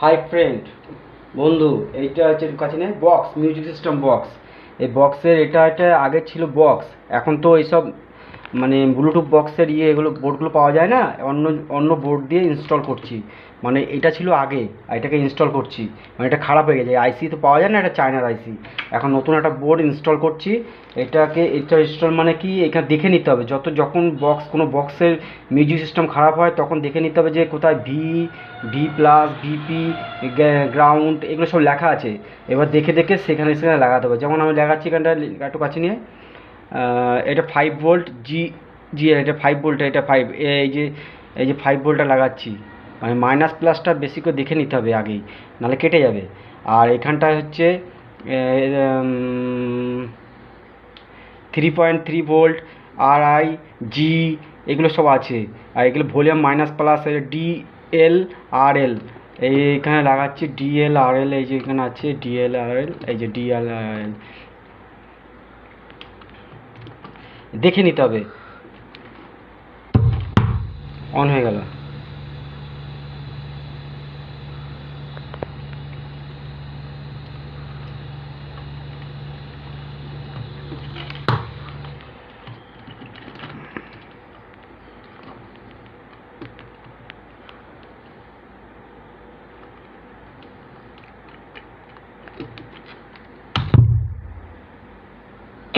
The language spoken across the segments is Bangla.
হাই ফ্রেন্ড, বন্ধু, এইটা হচ্ছে কাছে নেই বক্স, মিউজিক সিস্টেম বক্স। এই বক্সের এটা আগে ছিল বক্স। এখন তো এইসব মানে ব্লুটুথ বক্সের এগুলো বোর্ডগুলো পাওয়া যায় না, অন্য অন্য বোর্ড দিয়ে ইনস্টল করছি। মানে এটা ছিল আগে, আর এটাকে ইনস্টল করছি। মানে এটা খারাপ হয়ে গেছে, আইসি তো পাওয়া যায় না, এটা চায়নার আইসি। এখন নতুন একটা বোর্ড ইনস্টল করছি। এটা ইনস্টল মানে কি, এখানে দেখে নিতে হবে যখন কোনো বক্সের মিউজিক সিস্টেম খারাপ হয় তখন দেখে নিতে হবে যে কোথায় ভি প্লাস, ভিপি, গ্রাউন্ড, এগুলো সব লেখা আছে। এবার দেখে দেখে সেখানে সেখানে লাগাতে হবে। যেমন আমি লাগাচ্ছি এখানটা একটু কাছে নিয়ে। এটা 5 ভোল্ট জি, এটা 5 ভোল্ট, এটা এই যে 5 ভোল্টটা লাগাচ্ছি। মানে মাইনাস প্লাসটা বেশি করে দেখে নিতে হবে আগেই, নাহলে কেটে যাবে। আর এখানটা হচ্ছে 3.3 ভোল্ট, আরআই, জি, এগুলো সব আছে। আর এগুলো ভলিউম মাইনাস প্লাস ডিএলআরএল, এইখানে লাগাচ্ছি ডিএলআরএল। এই যে এখানে আছে ডিএলআরএল, এই যে ডিএলআরএল দেখে নিতে হবে। অন হয়ে গেল।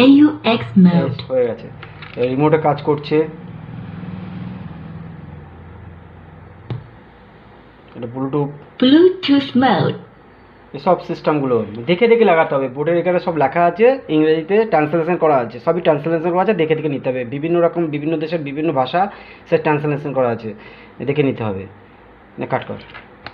AUX mode. হয়ে গেছে, রিমোটে কাজ করছে। এটা Bluetooth mode. এসব সিস্টেমগুলো দেখে দেখে লাগাতে হবে। বোর্ডের এখানে সব লেখা আছে, ইংরেজিতে ট্রান্সলেশন করা আছে, সবই ট্রান্সলেশন করা আছে, দেখে দেখে নিতে হবে। বিভিন্ন রকম বিভিন্ন দেশের বিভিন্ন ভাষা সে ট্রান্সলেশন করা আছে, দেখে নিতে হবে। কাট কর।